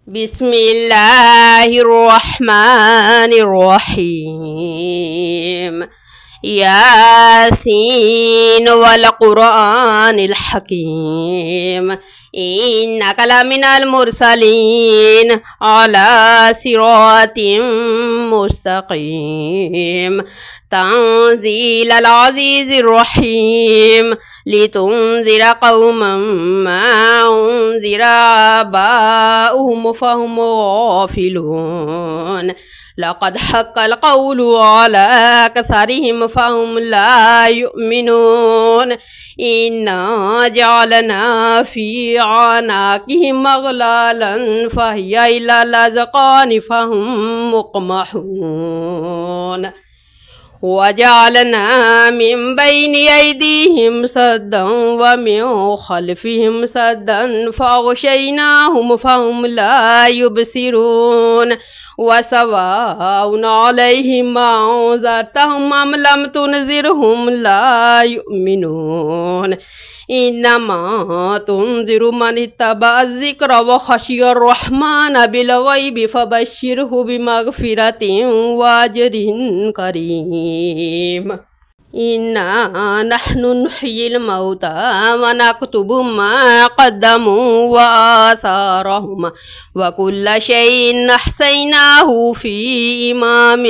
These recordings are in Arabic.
بسم الله الرحمن الرحيم. ياسين والقرآن الحكيم إنك لمن المرسلين على صراط مستقيم تنزيل العزيز الرحيم لتنذر قوما ما أنذر آباؤهم فهم غافلون لقد حق القول على أكثرهم فهم لا يؤمنون إنا جعلنا في أعناقهم أغلالا فهي إلى الأذقان فهم مقمحون وجعلنا من بين أيديهم سدا ومن خلفهم سدا فأغشيناهم فهم لا يبصرون وسواء عليهم أنذرتهم أم لم تنذرهم لا يؤمنون إنما تنذر من اتبع الذكر وخشي الرحمن بالغيب فبشره بمغفرة وأجر كريم. إنا نحن نحيي الموتى ونكتب ما قدموا وآثارهم وكل شيء أحصيناه في إمام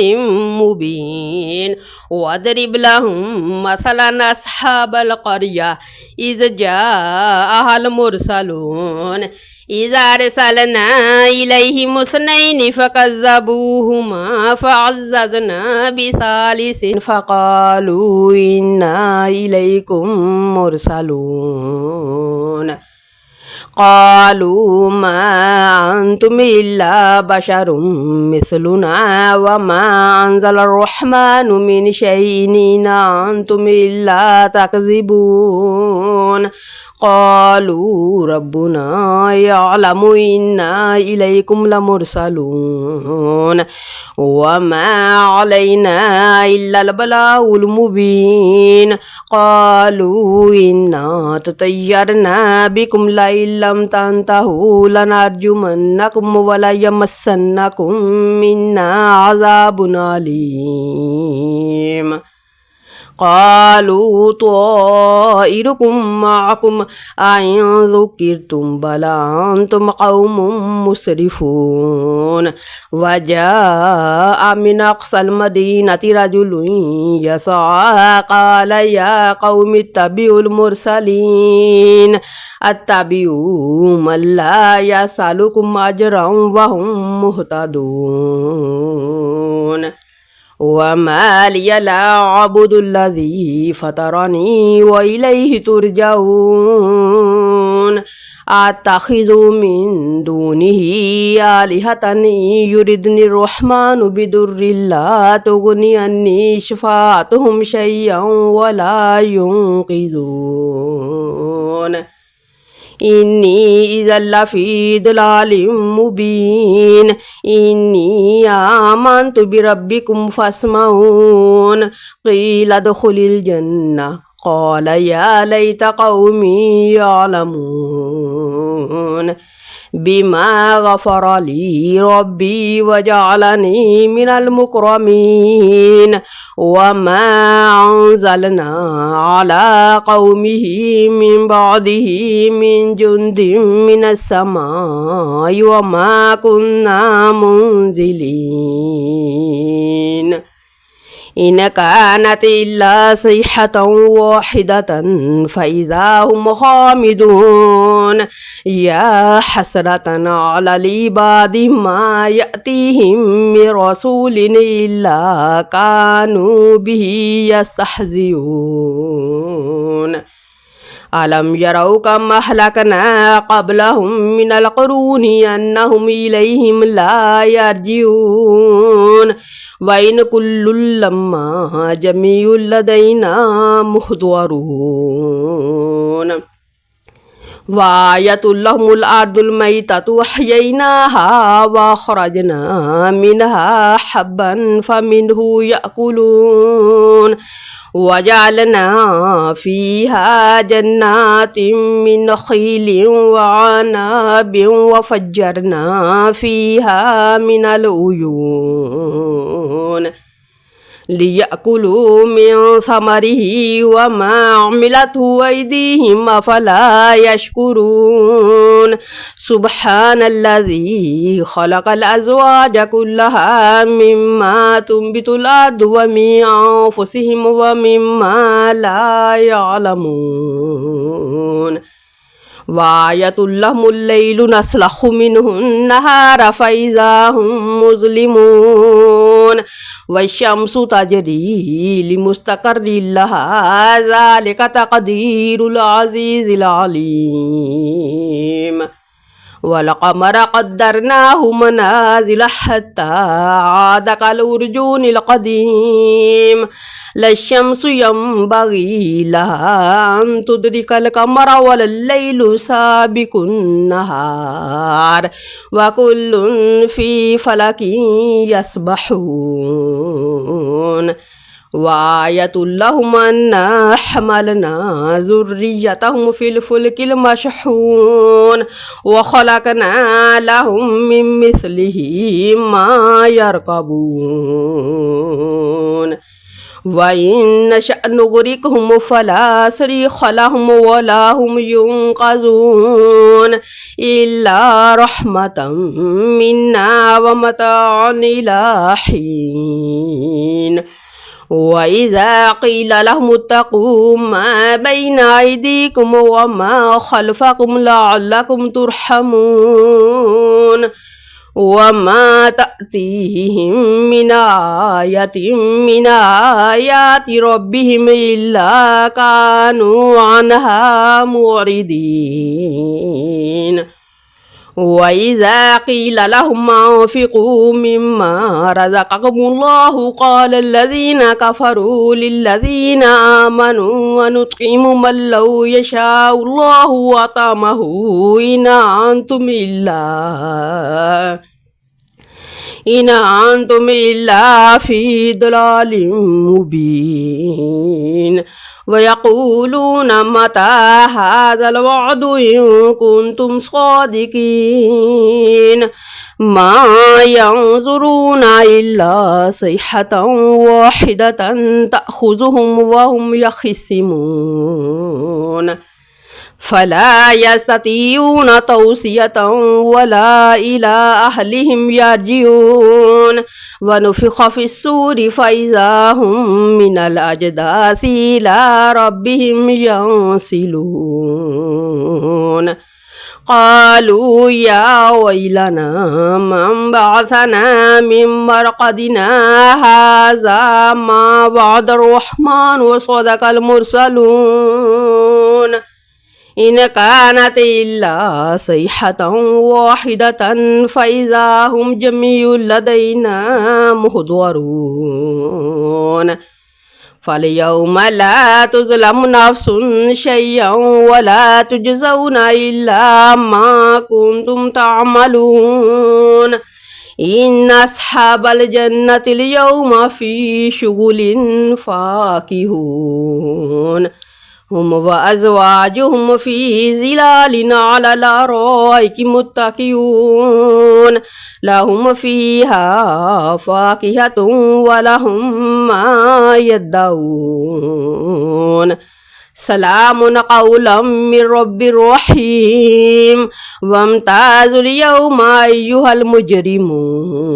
مبين واضرب لهم مثلا أصحاب القرية إذ جاءها المرسلون إذا أرسلنا إليهم اثنين فكذبوهما فعززنا بثالث فقالوا إنا إليكم مرسلون قالوا ما أنتم إلا بشر مثلنا وما أنزل الرحمن من شيء إن أنتم إلا تكذبون قالوا ربنا يعلم إنا إليكم لمرسلون وما علينا إلا البلاغ المبين قالوا إنا تطيرنا بكم لئن لم تنتهوا لنرجمنكم وليمسنكم منا عذاب أليم قالوا طائركم معكم أئن ذكرتم بل أنتم قوم مسرفون وجاء من أقصى المدينة رجل يسعى قال يا قوم اتبعوا المرسلين اتبعوا من لا يسألكم أجرا وهم مهتدون وما لي لا أعبد الذي فطرني وإليه ترجعون أتخذ من دونه آلهة يردني الرحمن بضر لا تغني عني شفاعتهم شيئا ولا ينقذون إني إذا لفي ضلال مبين إني آمنت بربكم فاسمعون قيل ادخل الجنة قال يا ليت قومي يعلمون بما غفر لي ربي وجعلني من المكرمين وما أنزلنا على قومه من بعده من جند من السماء وما كنا منزلين إن كانت إلا صيحة واحدة فإذا هم خامدون يا حسرة على العباد ما يأتيهم من رسول إلا كانوا به يستهزئون ألم يروا كم أهلكنا قبلهم من القرون أنهم إليهم لا يرجعون وإن كل لما جميع لدينا محضرون وآية لهم الأرض الميتة أحييناها وأخرجنا منها حبا فمنه يأكلون وجعلنا فيها جنات من نخيل وعناب وفجرنا فيها من العيون ليأكلوا من ثمره وما عملته أيديهم أفلا يشكرون سبحان الذي خلق الأزواج كلها مما تنبت الأرض ومن أنفسهم ومما لا يعلمون وآية لهم الليل نسلخ منه النهار فإذا هم مظلمون والشمس تجري لمستقر لها ذلك تقدير العزيز العليم والقمر قدرناه منازل حتى عاد كالأرجون القديم لا الشمس ينبغي لها أن تدرك القمر ولا الليل سابق النهار وكل في فلك يسبحون وآية لهم أنا حملنا ذريتهم في الفلك المشحون وخلقنا لهم من مثله ما يركبون وإن نشأ نغرقهم فلا صريخ لهم ولا هم ينقذون إلا رحمة منا ومتاعا إلى حين وإذا قيل لهم اتقوا ما بين أيديكم وما خلفكم لعلكم ترحمون وما تأتيهم من آية من آيات ربهم إلا كانوا عنها معرضين وإذا قيل لهم أنفقوا مما رزقكم الله قال الذين كفروا للذين آمنوا ونطعم من لو يشاء الله وطعمه إن أنتم إلا في ضلال مبين ويقولون متى هذا الوعد إن كنتم صادقين ما ينظرون إلا صيحة واحدة تأخذهم وهم يخصمون فلا يستطيعون توصية ولا إلى أهلهم يرجعون ونفخ في الصور فإذا هم من الأجداث إلى ربهم ينسلون قالوا يا ويلنا من بعثنا من مرقدنا هذا ما وعد الرحمن وصدق المرسلون إن كانت إلا صيحة واحدة فإذا هم جميع لدينا محضرون فاليوم لا تظلم نفس شيئا ولا تجزون إلا ما كنتم تعملون إن أصحاب الجنة اليوم في شغل فاكهون هم وأزواجهم في ظلال على الأرائك متكئون لهم فيها فاكهة ولهم ما يدعون سلام قولا من رب رحيم وامتازوا اليوم أيها المجرمون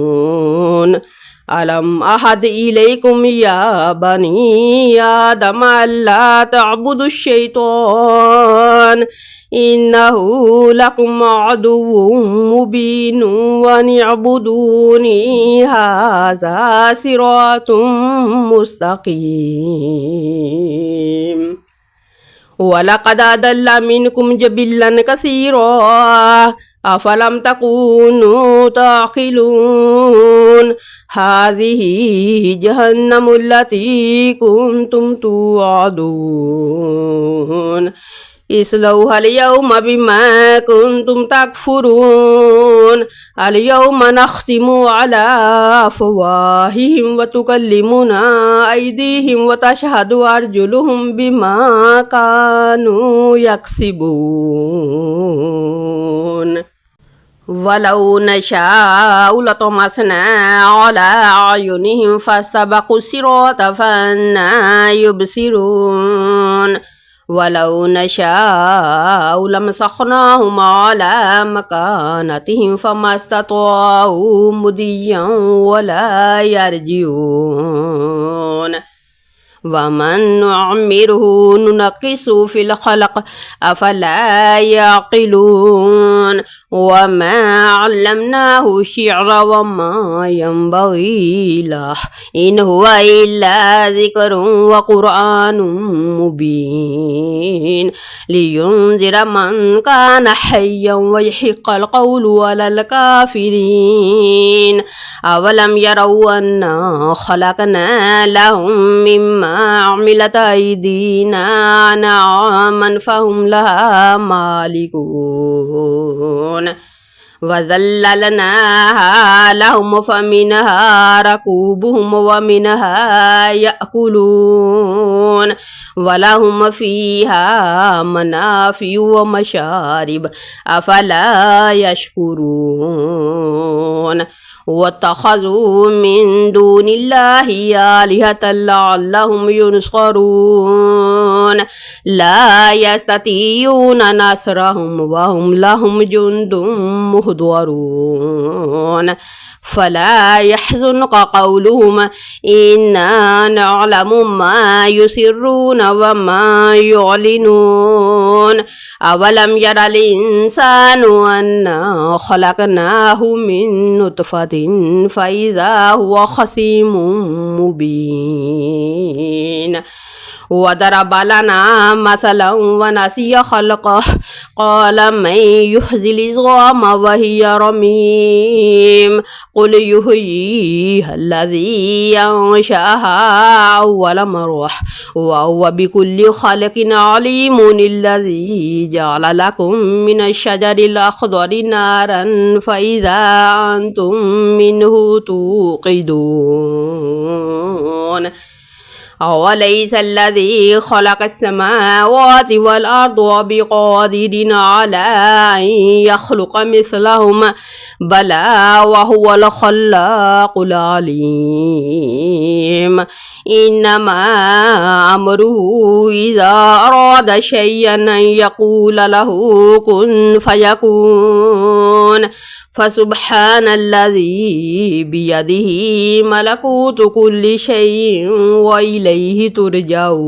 ألم أحد إليكم يا بني آدم ألا تعبدوا الشيطان إنه لكم عدو مبين وأن اعبدوني هذا صراط مستقيم ولقد أضل منكم جبلا كثيرا أفلم تكونوا تعقلون هذه جهنم التي كنتم توعدون اصلوها اليوم بما كنتم تكفرون اليوم نختم على أفواههم وتكلمنا أيديهم وتشهد أرجلهم بما كانوا يكسبون ولو نشاء لطمسنا على أعينهم فاستبقوا الصراط فأنى يبصرون ولو نشاء لمسخناهم على مكانتهم فما استطاعوا مضيا ولا يرجعون ومن نعمره ننقص في الخلق أفلا يعقلون وما علمناه الشعر وما ينبغي له إن هو إلا ذكر وقرآن مبين لينذر من كان حيا ويحق القول على الكافرين أولم يروا أنا خلقنا لهم مما عملت أيدينا أنعاما فهم لها مالكون وذللناها لهم فمنها ركوبهم ومنها يأكلون ولهم فيها منافع ومشارب أفلا يشكرون واتخذوا من دون الله آلهة لعلهم ينصرون لا يستطيعون نصرهم وهم لهم جند مهضرون فلا يحزنك قولهم إنا نعلم ما يسرون وما يعلنون أولم ير الإنسان أنا خلقناه من نطفة فإذا هو خصيم مبين وضرب لنا مثلا ونسي خلقه قال من يحيي العظام وهي رميم قل يحييها الذي أنشأها أول مرة وهو بكل خلق عليم الذي جعل لكم من الشجر الأخضر نارا فإذا أنتم منه توقدون أوليس الذي خلق السماوات والأرض بقادر على أن يخلق مثلهم بلى وهو الخلاق العليم إنما أمره إذا أراد شيئا أن يقول له كن فيكون فسبحان الذي بيده ملكوت كل شيء وإليه ترجعون